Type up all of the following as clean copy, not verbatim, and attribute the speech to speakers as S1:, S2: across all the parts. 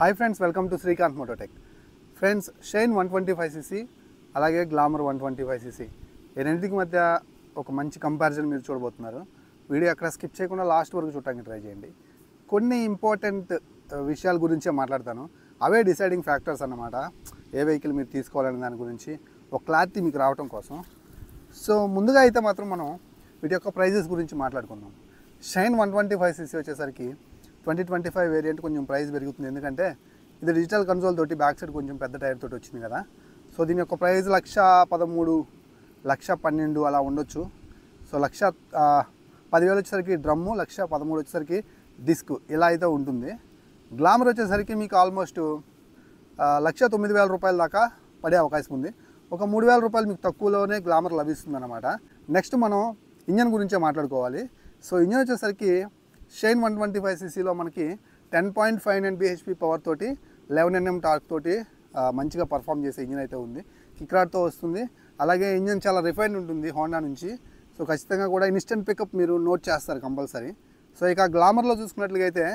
S1: Hi friends, welcome to Srikanth Mototech. Friends, shine 125cc అలాగే glamour 125cc ఈ రెండింటికి మధ్య ఒక మంచి కంపారిజన్ మీరు చూడబోతున్నారు. వీడియో అక్కడ స్కిప్ చేయకుండా లాస్ట్ వరకు చూడటానికి ట్రై చేయండి. కొన్ని ఇంపార్టెంట్ విషయాల గురించే మాట్లాడతాను. అవే డిసైడింగ్ ఫ్యాక్టర్స్ అన్నమాట. ఏ వెహికల్ మీరు తీసుకోవాలనే దాని గురించి ఒక క్లారిటీ మీకు రావడం కోసం. సో ముందుగా అయితే మాత్రం మనం వీటి యొక్క ప్రైజెస్ గురించి మాట్లాడుకుందాం. షైన్ 125cc వచ్చేసరికి 2025 వేరియంట్ కొంచెం ప్రైస్ పెరుగుతుంది. ఎందుకంటే ఇది డిజిటల్ కన్సోల్ తోటి బ్యాక్ సైడ్ కొంచెం పెద్ద టైర్ తోటి వచ్చింది కదా. సో దీని యొక్క ప్రైస్ 1,13,000, 1,12,000 అలా ఉండొచ్చు. సో 1,10,000 వచ్చేసరికి డ్రమ్ము, 1,13,000 వచ్చేసరికి డిస్క్, ఇలా అయితే ఉంటుంది. గ్లామర్ వచ్చేసరికి మీకు ఆల్మోస్ట్ 1,09,000 రూపాయల దాకా పడే అవకాశం ఉంది. ఒక 3,000 రూపాయలు మీకు తక్కువలోనే గ్లామర్ లభిస్తుంది అన్నమాట. నెక్స్ట్ మనం ఇంజన్ గురించే మాట్లాడుకోవాలి. సో ఇంజన్ వచ్చేసరికి షైన్ 125cc మనకి 10.59 bhp పవర్ తోటి 11 Nm టార్క్ తోటి మంచిగా పర్ఫామ్ చేసే ఇంజన్ అయితే ఉంది. కిక్ రాడ్తో వస్తుంది. అలాగే ఇంజన్ చాలా రిఫైన్ ఉంటుంది హోండా నుంచి. సో ఖచ్చితంగా కూడా ఇన్స్టెంట్ పికప్ మీరు నోట్ చేస్తారు కంపల్సరీ. సో ఇక గ్లామర్లో చూసుకున్నట్లయితే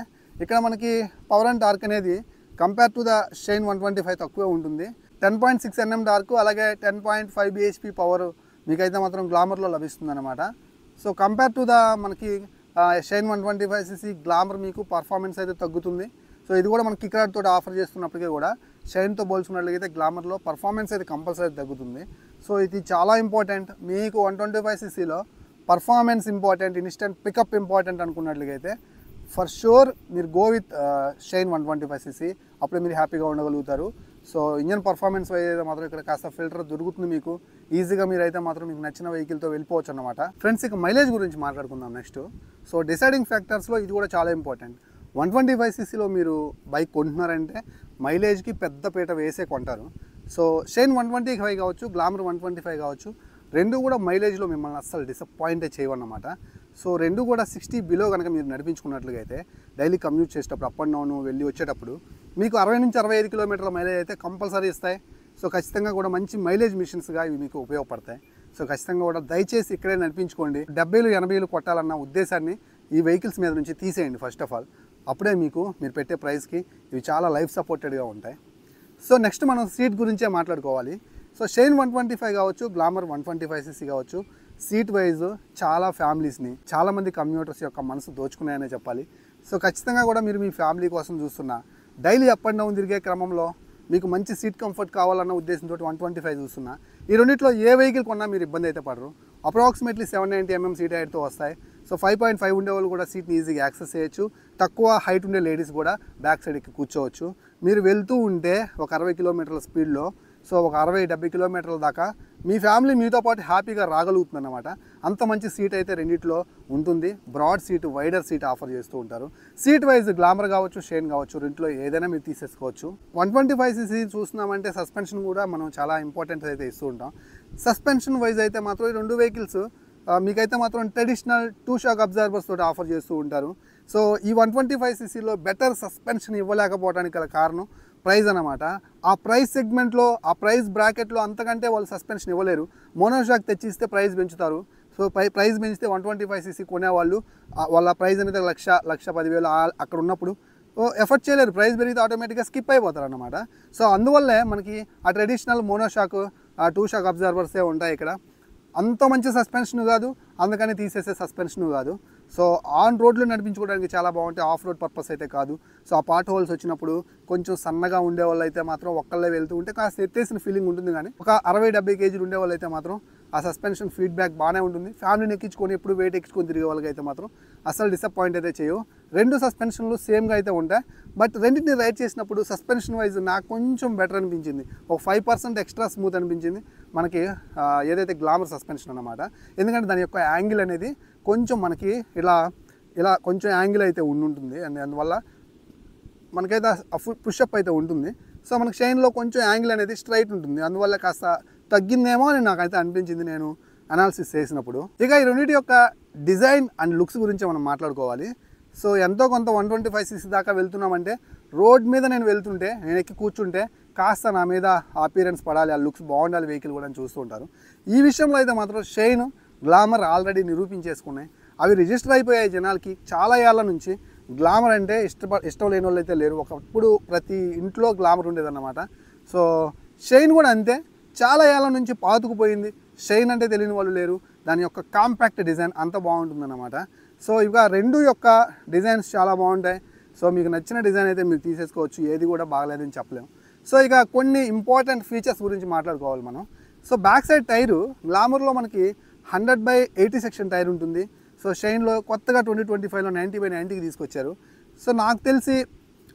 S1: ఇక్కడ మనకి పవర్ అండ్ టార్క్ అనేది కంపేర్ టు ద షైన్ 125 తక్కువే ఉంటుంది. 10.6 Nm టార్క్ అలాగే 10.5 bhp పవర్ మీకైతే మాత్రం గ్లామర్లో లభిస్తుంది అనమాట. సో కంపేర్ టు ద మనకి షైన్ 125cc గ్లామర్ మీకు పర్ఫార్మెన్స్ అయితే తగ్గుతుంది. సో ఇది కూడా మనకి కిక్ రాడ్ తోటి ఆఫర్ చేస్తున్నప్పటికీ కూడా షైన్తో పోల్చుకున్నట్లయితే గ్లామర్లో పర్ఫార్మెన్స్ అయితే కంపల్సరీ తగ్గుతుంది. సో ఇది చాలా ఇంపార్టెంట్. మీకు 125cc performance important, instant pickup important అనుకున్నట్లయితే ఫర్ షూర్ మీరు గో విత్ షైన్ 125cc. అప్పుడే మీరు హ్యాపీగా ఉండగలుగుతారు. సో ఇంజన్ పర్ఫార్మెన్స్ అయితే మాత్రం ఇక్కడ కాస్త ఫిల్టర్ దొరుకుతుంది మీకు. ఈజీగా మీరు అయితే మాత్రం మీకు నచ్చిన వెహికల్తో వెళ్ళిపోవచ్చు అన్నమాట. ఫ్రెండ్స్, ఇక మైలేజ్ గురించి మాట్లాడుకుందాం నెక్స్ట్. సో డిసైడింగ్ ఫ్యాక్టర్స్లో ఇది కూడా చాలా ఇంపార్టెంట్. 125cc మీరు బైక్ కొంటున్నారంటే మైలేజ్కి పెద్ద పీట వేసే కొంటారు. సో షైన్ 125 కావచ్చు, గ్లామర్ 125 కావచ్చు, రెండు కూడా మైలేజ్లో మిమ్మల్ని అస్సలు డిసప్పాయింటే చేయవన్నమాట. సో రెండు కూడా 60 బిలో కనుక మీరు నడిపించుకున్నట్లుగా అయితే డైలీ కమ్యూట్ చేసేటప్పుడు అప్ అండ్ డౌన్ వెళ్ళి వచ్చేటప్పుడు మీకు 60 నుంచి 65 కిలోమీటర్ల మైలేజ్ అయితే కంపల్సరీ ఇస్తాయి. సో ఖచ్చితంగా కూడా మంచి మైలేజ్ మిషన్స్గా ఇవి మీకు ఉపయోగపడతాయి. సో ఖచ్చితంగా కూడా దయచేసి ఇక్కడే నడిపించుకోండి. 70, 80 కొట్టాలన్న ఉద్దేశాన్ని ఈ వెహికల్స్ మీద నుంచి తీసేయండి ఫస్ట్ ఆఫ్ ఆల్. అప్పుడే మీరు పెట్టే ప్రైస్కి ఇవి చాలా లైఫ్ సపోర్టెడ్గా ఉంటాయి. సో నెక్స్ట్ మనం సీట్ గురించే మాట్లాడుకోవాలి. సో షైన్ 125 కావచ్చు, గ్లామర్ 125cc కావచ్చు, సీట్ వైజ్ చాలా ఫ్యామిలీస్ని, చాలామంది కమ్యూటర్స్ యొక్క మనసు దోచుకున్నాయనే చెప్పాలి. సో ఖచ్చితంగా కూడా మీరు మీ ఫ్యామిలీ కోసం చూస్తున్న డైలీ అప్ అండ్ డౌన్ తిరిగే క్రమంలో మీకు మంచి సీట్ కంఫర్ట్ కావాలన్న ఉద్దేశంతో 125 చూస్తున్నా. ఈ రెండిట్లో ఏ వెహికల్ కొన్నా మీరు ఇబ్బంది అయితే పడరు. అప్రాక్సిమేట్లీ 790 mm సీట్ హైట్తో వస్తాయి. సో 5.5 ఉండేవాళ్ళు కూడా సీట్ని ఈజీగా యాక్సెస్ చేయొచ్చు. తక్కువ హైట్ ఉండే లేడీస్ కూడా బ్యాక్ సైడ్కి కూర్చోవచ్చు. మీరు వెళ్తూ ఉంటే ఒక 60 కిలోమీటర్ల స్పీడ్లో, సో ఒక 60-70 కిలోమీటర్ల దాకా మీ ఫ్యామిలీ మీతో పాటు హ్యాపీగా రాగలుగుతుంది అన్నమాట. అంత మంచి సీట్ అయితే రెండిట్లో ఉంటుంది. Broad seat, wider seat offer చేస్తూ ఉంటారు. సీట్ వైజ్ గ్లామర్ కావచ్చు, షైన్ కావచ్చు, రెండిట్లో ఏదైనా మీరు తీసేసుకోవచ్చు. 125cc చూస్తున్నామంటే సస్పెన్షన్ కూడా మనం చాలా ఇంపార్టెంట్ అయితే ఇస్తూ ఉంటాం. సస్పెన్షన్ వైజ్ అయితే మాత్రం ఈ రెండు వెహికల్స్ మీకైతే మాత్రం ట్రెడిషనల్ 2 షాక్ అబ్జర్వర్స్ తోటి ఆఫర్ చేస్తూ ఉంటారు. సో ఈ 125cc బెటర్ సస్పెన్షన్ ఇవ్వలేకపోవడానికి గల కారణం ప్రైస్ అన్నమాట. ఆ ప్రైస్ సెగ్మెంట్లో, ఆ ప్రైస్ బ్రాకెట్లో అంతకంటే వాళ్ళు సస్పెన్షన్ ఇవ్వలేరు. మోనోషాక్ తెచ్చిస్తే ప్రైస్ పెంచుతారు. సో ప్రైస్ పెంచితే 125cc కొనేవాళ్ళు వాళ్ళ ప్రైస్ అనేది 1,10,000 అక్కడ ఉన్నప్పుడు ఎఫర్ట్ చేయలేరు. ప్రైస్ పెరిగితే ఆటోమేటిక్గా స్కిప్ అయిపోతారు అన్నమాట. సో అందువల్లే మనకి ఆ ట్రెడిషనల్ మోనోషాక్, ఆ 2 షాక్ అబ్జర్వర్సే ఉంటాయి ఇక్కడ. అంత మంచి సస్పెన్షన్ కాదు, అందుకని తీసేసే సస్పెన్షన్ కాదు. సో ఆన్ రోడ్లో నడిపించుకోవడానికి చాలా బాగుంటాయి, ఆఫ్ రోడ్ పర్పస్ అయితే కాదు. సో ఆ పార్ట్ హోల్స్ వచ్చినప్పుడు కొంచెం సన్నగా ఉండేవాళ్ళు అయితే మాత్రం ఒక్కళ్ళే వెళ్తూ ఉంటే కాస్త ఎత్తేసిన ఫీలింగ్ ఉంటుంది. కానీ ఒక 60-70 కేజీలు ఉండేవాళ్ళు అయితే మాత్రం ఆ సస్పెన్షన్ ఫీడ్బ్యాక్ బాగానే ఉంటుంది. ఫ్యామిలీని ఎక్కించుకొని ఎప్పుడు వెయిట్ ఎక్కించుకొని తిరిగే వాళ్ళకి అయితే మాత్రం అసలు డిసప్పాయింట్ అయితే చేయవు. రెండు సస్పెన్షన్లు సేమ్గా అయితే ఉంటాయి. బట్ రెండింటిని రైడ్ చేసినప్పుడు సస్పెన్షన్ వైజ్ నాకు కొంచెం బెటర్ అనిపించింది. ఒక 5% ఎక్స్ట్రా స్మూత్ అనిపించింది మనకి ఏదైతే గ్లామర్ సస్పెన్షన్ అన్నమాట. ఎందుకంటే దాని యొక్క యాంగిల్ అనేది కొంచెం మనకి ఇలా కొంచెం యాంగిల్ అయితే ఉంటుంది. అందువల్ల మనకైతే పుషప్ అయితే ఉంటుంది. సో మనకి షైన్లో కొంచెం యాంగిల్ అనేది స్ట్రైట్ ఉంటుంది. అందువల్ల కాస్త తగ్గిందేమో అని నాకైతే అనిపించింది నేను అనాలిసిస్ చేసినప్పుడు. ఇక ఈ రెండింటి యొక్క డిజైన్ అండ్ లుక్స్ గురించి మనం మాట్లాడుకోవాలి. సో ఎంతో కొంత 125cc దాకా వెళ్తున్నామంటే రోడ్ మీద నేను వెళ్తుంటే, నేను ఎక్కి కూర్చుంటే కాస్త నా మీద అపీరెన్స్ పడాలి, ఆ లుక్స్ బాగుండాలి వెహికల్ కూడా అని చూస్తూ ఉంటారు. ఈ విషయంలో అయితే మాత్రం షైన్, గ్లామర్ ఆల్రెడీ నిరూపించేసుకున్నాయి. అవి రిజిస్టర్ అయిపోయాయి జనాలకి చాలా ఏళ్ళ నుంచి. గ్లామర్ అంటే ఇష్టం లేని వాళ్ళు అయితే లేరు. ఒకప్పుడు ప్రతి ఇంట్లో గ్లామర్ ఉండేదన్నమాట. సో షైన్ కూడా అంతే, చాలా ఏళ్ళ నుంచి పాతుకుపోయింది. షైన్ అంటే తెలియని వాళ్ళు లేరు. దాని యొక్క కాంపాక్ట్ డిజైన్ అంత బాగుంటుందన్నమాట. సో ఇక రెండు యొక్క డిజైన్స్ చాలా బాగుంటాయి. సో మీకు నచ్చిన డిజైన్ అయితే మీరు తీసేసుకోవచ్చు, ఏది కూడా బాగలేదని చెప్పలేము. సో ఇక కొన్ని ఇంపార్టెంట్ ఫీచర్స్ గురించి మాట్లాడుకోవాలి మనం. సో బ్యాక్ సైడ్ టైరు గ్లామర్లో మనకి 100/80 సెక్షన్ టైర్ ఉంటుంది. సో షైన్లో కొత్తగా 2025లో 90/90కి తీసుకొచ్చారు. సో నాకు తెలిసి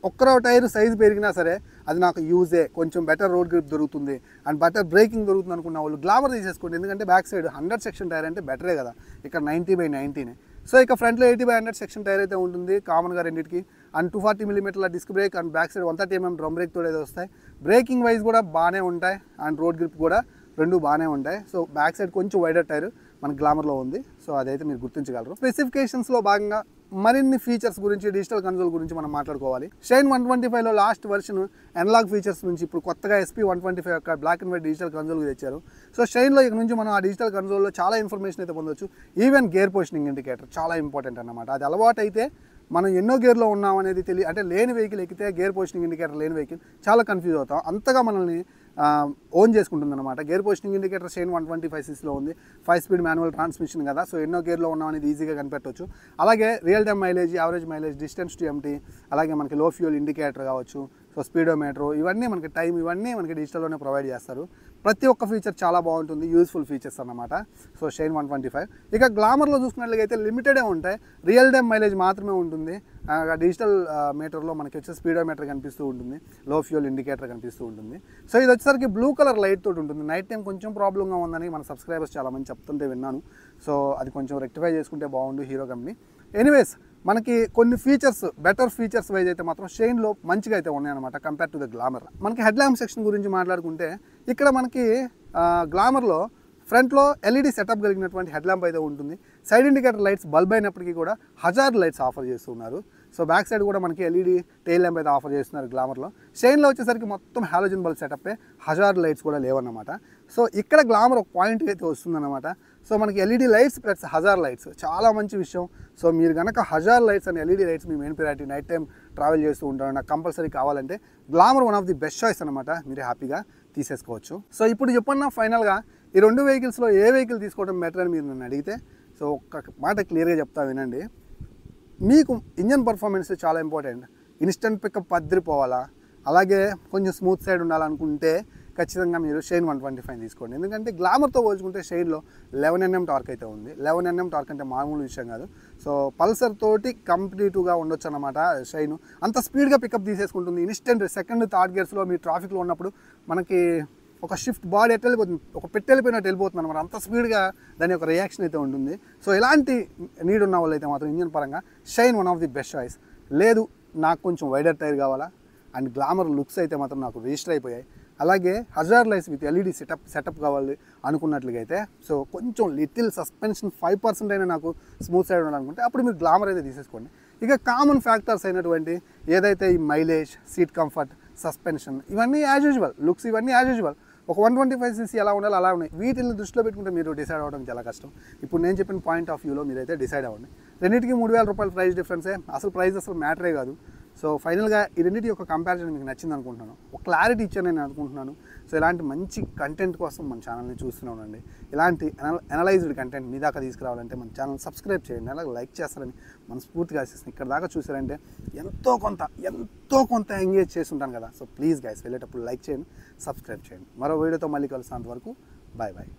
S1: ఒక్కరో టైర్ సైజు పెరిగినా సరే అది నాకు యూజే, కొంచెం బెటర్ రోడ్ గ్రిప్ దొరుకుతుంది అండ్ బెటర్ బ్రేకింగ్ దొరుకుతుంది అనుకున్న వాళ్ళు గ్లామర్ తీసేసుకోండి. ఎందుకంటే బ్యాక్ సైడ్ 100 సెక్షన్ టైర్ అంటే బెటరే కదా, ఇక్కడ 90/90నే. సో ఇక ఫ్రంట్లో 80/100 సెక్షన్ టైర్ అయితే ఉంటుంది కామన్గా రెండింటికి. And 240 mm disc brake and back side 130 mm drum brake తోడు అయితే వస్తాయి. బ్రేకింగ్ వైజ్ కూడా బాగానే ఉంటాయి అండ్ రోడ్ గ్రిప్ కూడా రెండు బాగానే ఉంటాయి. సో బ్యాక్ సైడ్ కొంచెం వైడర్ టైర్ మన గ్లామర్లో ఉంది. సో అదైతే మీరు గుర్తించగలరు. స్పెసిఫికేషన్స్లో భాగంగా మరిన్ని ఫీచర్స్ గురించి, డిజిటల్ కన్సోల్ గురించి మనం మాట్లాడుకోవాలి. షైన్ 125లో లాస్ట్ వర్షన్ అనలాగ్ ఫీచర్స్ నుంచి ఇప్పుడు కొత్తగా SP125 యొక్క బ్లాక్ అండ్ వైట్ డిజిటల్ కన్సోల్కి తెచ్చారు. సో షైన్లో ఇక నుంచి మనం ఆ డిజిటల్ కన్సోల్లో చాలా ఇన్ఫర్మేషన్ అయితే పొందొచ్చు. ఈవెన్ గేర్ పొజిషనింగ్ ఇండికేటర్ చాలా ఇంపార్టెంట్ అన్నమాట. అది అలవాటు అయితే మనం ఎన్నో గేర్లో ఉన్నాం అనేది అంటే లేని వెహికల్ ఎక్కితే గేర్ పొజిషనింగ్ ఇండికేటర్ లేని వెహికల్ చాలా కన్ఫ్యూజ్ అవుతాం. అంతగా మనల్ని ఓన్ చేసుకుంటుంది అనమాట. Gear positioning indicator shine 125cc ఉంది. 5 స్పీడ్ మాన్యువల్ ట్రాన్స్మిషన్ కదా, సో ఎన్నో గేర్లో ఉన్నాం అనేది ఈజీగా కనిపెట్టవచ్చు. అలాగే real time mileage, average mileage, distance to empty, అలాగే మనకి లో ఫ్యూల్ ఇండికేటర్ కావచ్చు, సో స్పీడోమీటర్, ఇవన్నీ మనకి టైం, ఇవన్నీ మనకి డిజిటల్లోనే ప్రొవైడ్ చేస్తారు. ప్రతి ఒక్క ఫీచర్ చాలా బాగుంటుంది, యూస్ఫుల్ ఫీచర్స్ అన్నమాట. సో షైన్ 125 ఇక గ్లామర్లో చూసుకున్నట్లయితే లిమిటెడే ఉంటాయి. రియల్ టైమ్ మైలేజ్ మాత్రమే ఉంటుంది. డిజిటల్ మీటర్లో మనకి వచ్చే స్పీడోమీటర్ కనిపిస్తూ ఉంటుంది, లో ఫ్యూల్ ఇండికేటర్ కనిపిస్తూ ఉంటుంది. సో ఇది వచ్చేసరికి బ్లూ కలర్ లైట్ తోటి ఉంటుంది. నైట్ టైం కొంచెం ప్రాబ్లంగా ఉందని మన సబ్స్క్రైబర్స్ చాలామంది చెప్తుంటే విన్నాను. సో అది కొంచెం రెక్టిఫై చేసుకుంటే బాగుండు హీరో కంపెనీ. ఎనీవేస్ మనకి కొన్ని ఫీచర్స్, బెటర్ ఫీచర్స్ వైజ్ అయితే మాత్రం షైన్లో మంచిగా అయితే ఉన్నాయన్నమాట కంపేర్ టు ద గ్లామర్. మనకి హెడ్ ల్యాంప్ సెక్షన్ గురించి మాట్లాడుకుంటే ఇక్కడ మనకి గ్లామర్లో ఫ్రంట్లో ఎల్ఈడి సెటప్ కలిగినటువంటి హెడ్ ల్యాంప్ అయితే ఉంటుంది. సైడ్ ఇండికేటర్ లైట్స్ బల్బ్ అయినప్పటికీ కూడా హజార్డ్ లైట్స్ ఆఫర్ చేస్తున్నారు. సో బ్యాక్ సైడ్ కూడా మనకి ఎల్ఈడి టెయిల్ ల్యాంప్ అయితే ఆఫర్ చేస్తున్నారు గ్లామర్లో. షైన్లో వచ్చేసరికి మొత్తం హాలోజన్ బల్బ్ సెటప్పే, హజార్డ్ లైట్స్ కూడా లేవన్నమాట. సో ఇక్కడ గ్లామర్ ఒక పాయింట్ అయితే వస్తుందన్నమాట. సో మనకి LED lights plus hazard lights చాలా మంచి విషయం. సో మీరు కనుక hazard lights and LED lights మీ main priority, night time travel చేస్తూ ఉంటారు, నాకు కంపల్సరీ కావాలంటే Glamour one of the best choice అనమాట. మీరు హ్యాపీగా తీసేసుకోవచ్చు. సో ఇప్పుడు చెప్పన్నా ఫైనల్గా ఈ రెండు వెహికల్స్లో ఏ వెహికల్ తీసుకోవడం బెటర్ అని మీరు నన్ను అడిగితే, సో ఒక్క మాట క్లియర్గా చెప్తా వినండి. మీకు ఇంజన్ పర్ఫార్మెన్స్ చాలా ఇంపార్టెంట్. ఇన్స్టెంట్ పికప్ అదిరిపోవాలా, అలాగే కొంచెం స్మూత్ సైడ్ ఉండాలనుకుంటే ఖచ్చితంగా మీరు షైన్ 125 తీసుకోండి. ఎందుకంటే గ్లామర్తో పోల్చుకుంటే షైన్లో 11 Nm టార్క్ అయితే ఉంది. 11 Nm టార్క్ అంటే మామూలు విషయం కాదు. సో పల్సర్ తోటి కంప్లీట్గా ఉండొచ్చు అనమాట షైన్. అంత స్పీడ్గా పికప్ తీసేసుకుంటుంది. ఇన్స్టెంట్ సెకండ్, థర్డ్ గేర్స్లో మీరు ట్రాఫిక్లో ఉన్నప్పుడు మనకి ఒక షిఫ్ట్ బాడీ ఎట్లా వెళ్ళిపోతుంది, ఒక పెట్టెళ్ళిపోయినట్టు వెళ్ళిపోతుంది అనమాట. అంత స్పీడ్గా దాని యొక్క రియాక్షన్ అయితే ఉంటుంది. సో ఇలాంటి నీడ్ ఉన్న వాళ్ళు అయితే మాత్రం ఇంజన్ పరంగా shine one of the best choice. లేదు నాకు కొంచెం వైడర్ టైర్ కావాలా అండ్ గ్లామర్ లుక్స్ అయితే మాత్రం నాకు రిజిస్టర్ అయిపోయాయి, అలాగే హజార్ లైట్స్ విత్ ఎల్ఈడి సెటప్ కావాలి అనుకున్నట్లుగా అయితే, సో కొంచెం లిటిల్ సస్పెన్షన్ 5% అయినా నాకు స్మూత్ సైడ్ ఉండాలనుకుంటే అప్పుడు మీరు గ్లామర్ అయితే తీసేసుకోండి. ఇక కామన్ ఫ్యాక్టర్స్ అయినటువంటి ఏదైతే ఈ మైలేజ్, సీట్ కంఫర్ట్, సస్పెన్షన్, ఇవన్నీ యాజ్ యూజువల్, లుక్స్ ఇవన్నీ యాజ్ యూజువల్. ఒక 125cc ఎలా ఉండాలి అలా ఉన్నాయి. వీటిని దృష్టిలో పెట్టుకుంటే మీరు డిసైడ్ అవ్వడం చాలా కష్టం. ఇప్పుడు నేను చెప్పిన పాయింట్ ఆఫ్ వ్యూలో మీరైతే డిసైడ్ అవ్వండి. రెండింటికి 3000 రూపాయల ప్రైస్ డిఫరెన్సే, ప్రైస్ అసలు మ్యాటరే కాదు. సో ఫైనల్గా ఈ రెండింటి యొక్క కంపారిజన్ మీకు నచ్చింది అనుకుంటున్నాను, ఒక క్లారిటీ ఇచ్చాను నేను అనుకుంటున్నాను. సో ఇలాంటి మంచి కంటెంట్ కోసం మన ఛానల్ని చూస్తున్నానండి. ఇలాంటి అనలైజ్డ్ కంటెంట్ మీ దాకా తీసుకురావాలంటే మన ఛానల్ సబ్స్క్రైబ్ చేయండి, అలాగే లైక్ చేస్తారని మనస్ఫూర్తిగా ఆశిస్తున్నాను. ఇక్కడ దాకా చూసారంటే ఎంతో కొంత ఎంగేజ్ చేసి ఉంటాను కదా. సో ప్లీజ్ గైస్ వెళ్ళేటప్పుడు లైక్ చేయండి, సబ్స్క్రైబ్ చేయండి. మరో వీడియోతో మళ్ళీ కలుస్తాను. అంతవరకు బాయ్ బాయ్.